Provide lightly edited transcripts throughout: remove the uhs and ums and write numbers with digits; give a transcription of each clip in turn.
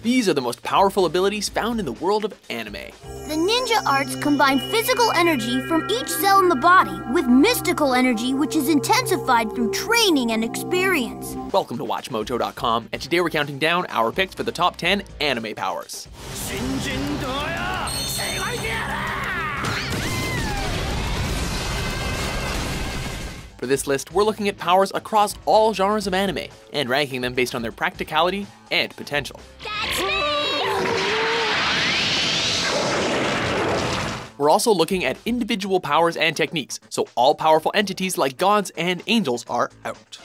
These are the most powerful abilities found in the world of anime. The ninja arts combine physical energy from each cell in the body with mystical energy which is intensified through training and experience. Welcome to WatchMojo.com, and today we're counting down our picks for the top 10 anime powers. For this list, we're looking at powers across all genres of anime, and ranking them based on their practicality and potential. That's me! We're also looking at individual powers and techniques, so all powerful entities like gods and angels are out.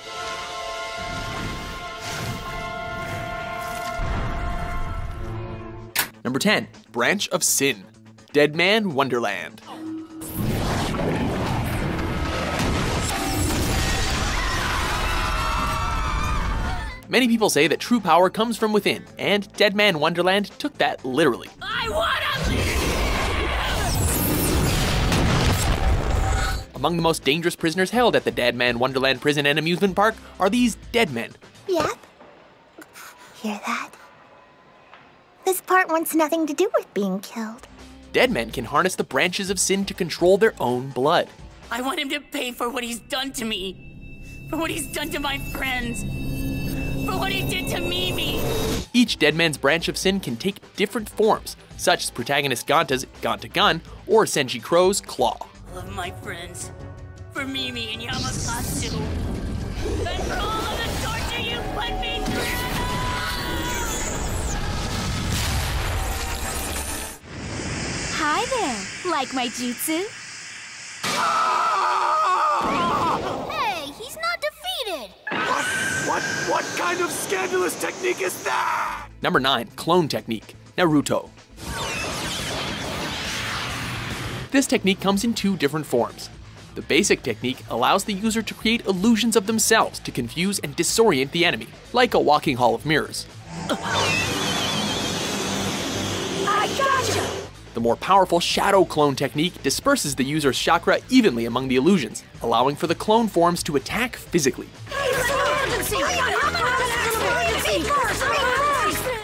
Number 10, Branch of Sin, Deadman Wonderland. Many people say that true power comes from within, and Deadman Wonderland took that literally. I wanna live! Among the most dangerous prisoners held at the Deadman Wonderland prison and amusement park are these dead men. Yep. Hear that? This part wants nothing to do with being killed. Dead men can harness the branches of sin to control their own blood. I want him to pay for what he's done to me. For what he's done to my friends. For what he did to Mimi! Each dead man's branch of sin can take different forms, such as protagonist Ganta's Ganta Gun or Senji Crow's Claw. I love my friends. For Mimi and Yamakatsu. And for all of the torture you put me through! Hi there. Like my jutsu? Hey, he's not defeated! What kind of scandalous technique is that? Number 9, Clone Technique, Naruto. This technique comes in two different forms. The basic technique allows the user to create illusions of themselves to confuse and disorient the enemy, like a walking hall of mirrors. I gotcha! The more powerful Shadow Clone Technique disperses the user's chakra evenly among the illusions, allowing for the clone forms to attack physically.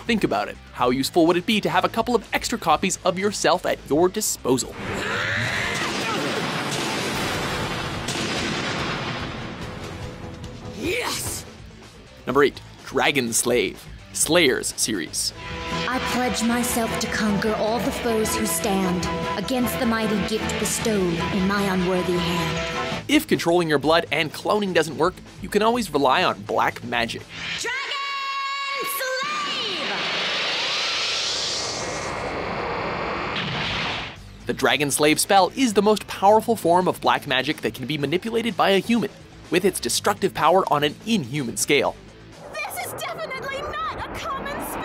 Think about it. How useful would it be to have a couple of extra copies of yourself at your disposal? Yes! Number 8, Dragon Slave, Slayers series. I pledge myself to conquer all the foes who stand against the mighty gift bestowed in my unworthy hand. If controlling your blood and cloning doesn't work, you can always rely on black magic. Dragon Slave! The Dragon Slave spell is the most powerful form of black magic that can be manipulated by a human, with its destructive power on an inhuman scale. This is definitely not a common spell!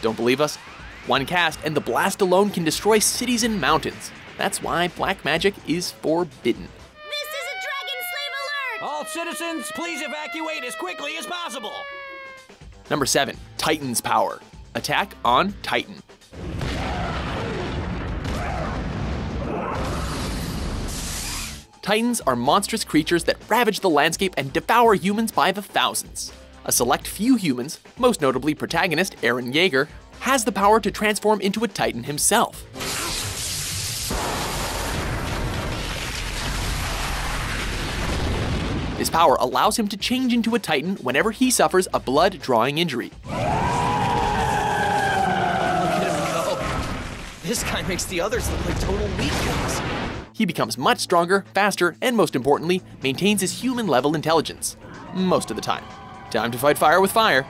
Don't believe us? One cast and the blast alone can destroy cities and mountains. That's why black magic is forbidden. This is a Dragon Slave alert! All citizens, please evacuate as quickly as possible. Number 7, Titan's Power, Attack on Titan. Titans are monstrous creatures that ravage the landscape and devour humans by the thousands. A select few humans, most notably protagonist Eren Yeager, has the power to transform into a Titan himself. This power allows him to change into a Titan whenever he suffers a blood-drawing injury. Look at him go. This guy makes the others look like total weaklings. He becomes much stronger, faster, and most importantly, maintains his human-level intelligence. Most of the time. Time to fight fire with fire.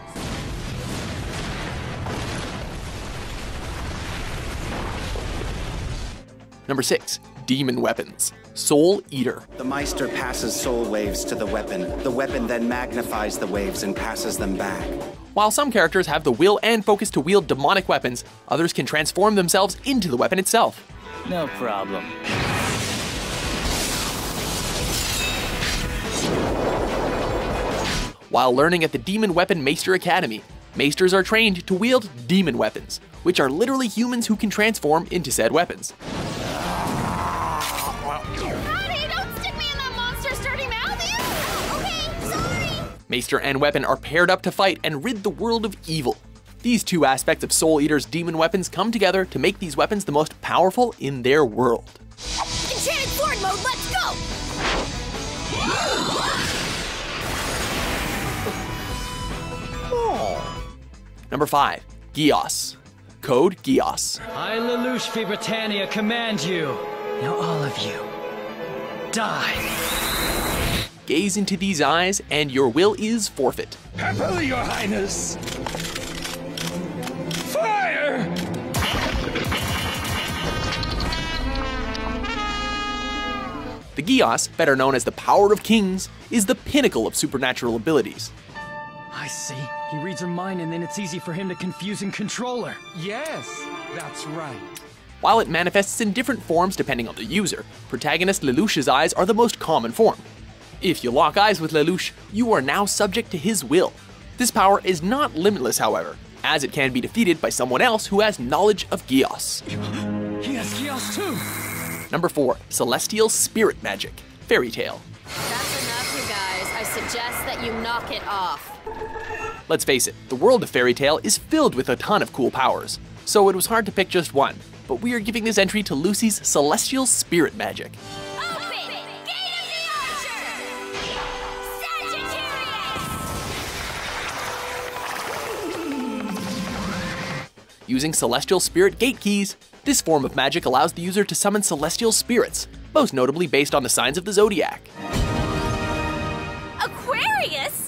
Number 6, Demon Weapons, Soul Eater. The Meister passes soul waves to the weapon. The weapon then magnifies the waves and passes them back. While some characters have the will and focus to wield demonic weapons, others can transform themselves into the weapon itself. No problem. While learning at the Demon Weapon Maester Academy, Maesters are trained to wield demon weapons, which are literally humans who can transform into said weapons. Howdy, don't stick me in that monster's dirty mouth! Ew. Okay, sorry! Maester and weapon are paired up to fight and rid the world of evil. These two aspects of Soul Eater's demon weapons come together to make these weapons the most powerful in their world. Enchanted sword mode, let's go! Number 5. Geos. Code Geos. I, Lelouch V. Britannia, command you. Now all of you, die. Gaze into these eyes and your will is forfeit. Happily, Your Highness. Fire! The Geos, better known as the Power of Kings, is the pinnacle of supernatural abilities. I see. He reads her mind and then it's easy for him to confuse and control her. Yes, that's right. While it manifests in different forms depending on the user, protagonist Lelouch's eyes are the most common form. If you lock eyes with Lelouch, you are now subject to his will. This power is not limitless, however, as it can be defeated by someone else who has knowledge of Geos. He has Geos too! Number 4. Celestial Spirit Magic. Fairy Tail. That's enough, you guys. I suggest that you knock it off. Let's face it, the world of Fairy Tail is filled with a ton of cool powers, so it was hard to pick just one, but we are giving this entry to Lucy's Celestial Spirit Magic. Open! Gate of the Archer! Sagittarius! Using Celestial Spirit Gate Keys, this form of magic allows the user to summon celestial spirits, most notably based on the signs of the zodiac. Aquarius?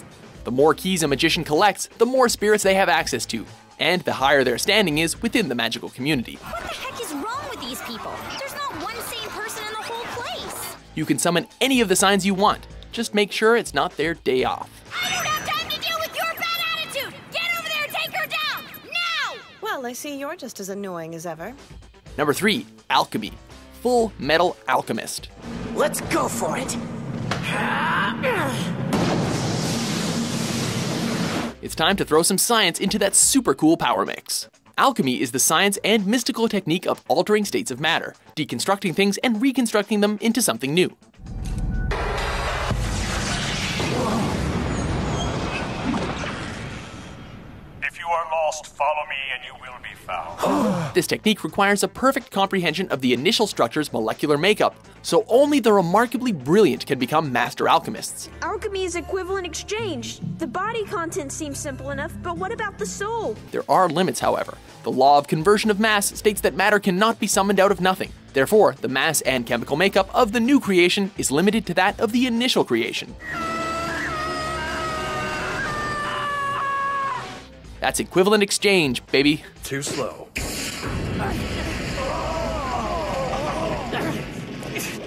The more keys a magician collects, the more spirits they have access to, and the higher their standing is within the magical community. What the heck is wrong with these people? There's not one sane person in the whole place! You can summon any of the signs you want, just make sure it's not their day off. I don't have time to deal with your bad attitude! Get over there and take her down! Now! Well, I see you're just as annoying as ever. Number 3. Alchemy. Full Metal Alchemist. Let's go for it. It's time to throw some science into that super cool power mix. Alchemy is the science and mystical technique of altering states of matter, deconstructing things and reconstructing them into something new. If you are lost, follow me and you will be found. This technique requires a perfect comprehension of the initial structure's molecular makeup, so only the remarkably brilliant can become master alchemists. Alchemy is equivalent exchange. The body content seems simple enough, but what about the soul? There are limits, however. The law of conversion of mass states that matter cannot be summoned out of nothing. Therefore, the mass and chemical makeup of the new creation is limited to that of the initial creation. That's equivalent exchange, baby. Too slow.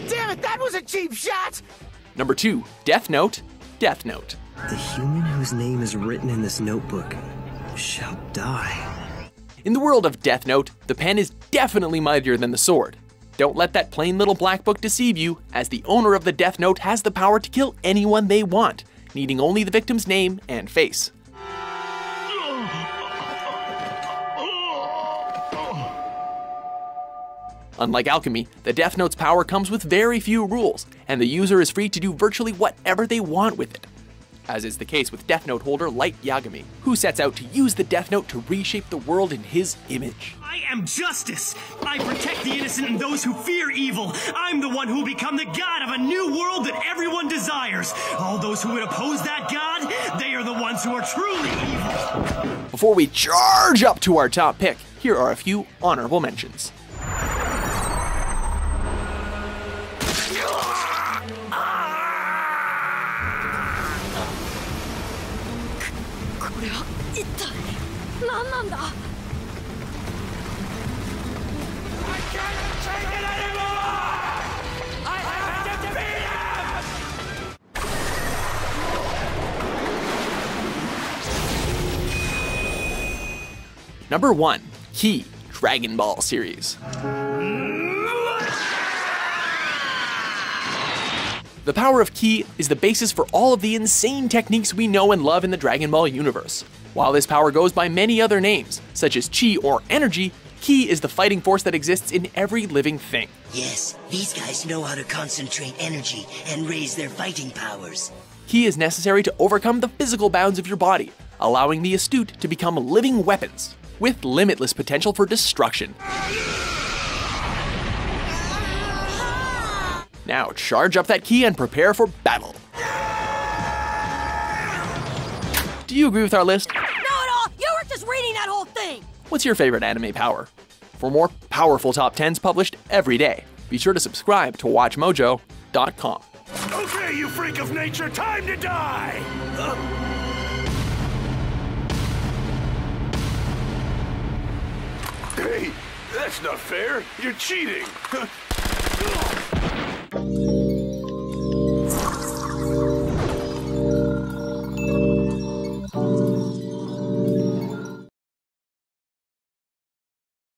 Damn it, that was a cheap shot! Number 2. Death Note. Death Note. The human whose name is written in this notebook shall die. In the world of Death Note, the pen is definitely mightier than the sword. Don't let that plain little black book deceive you, as the owner of the Death Note has the power to kill anyone they want, needing only the victim's name and face. Unlike alchemy, the Death Note's power comes with very few rules, and the user is free to do virtually whatever they want with it. As is the case with Death Note holder Light Yagami, who sets out to use the Death Note to reshape the world in his image. I am justice! I protect the innocent and those who fear evil! I'm the one who will become the god of a new world that everyone desires! All those who would oppose that god, they are the ones who are truly evil! Before we charge up to our top pick, here are a few honorable mentions. Number 1. Ki, Dragon Ball series. The power of Ki is the basis for all of the insane techniques we know and love in the Dragon Ball universe. While this power goes by many other names, such as Chi or energy, Ki is the fighting force that exists in every living thing. Yes, these guys know how to concentrate energy and raise their fighting powers. Ki is necessary to overcome the physical bounds of your body, allowing the astute to become living weapons, with limitless potential for destruction. Now charge up that Ki and prepare for battle. Do you agree with our list? Not at all! You were just reading that whole thing! What's your favorite anime power? For more powerful top 10s published every day, be sure to subscribe to WatchMojo.com. Okay, you freak of nature, time to die! Hey, that's not fair. You're cheating.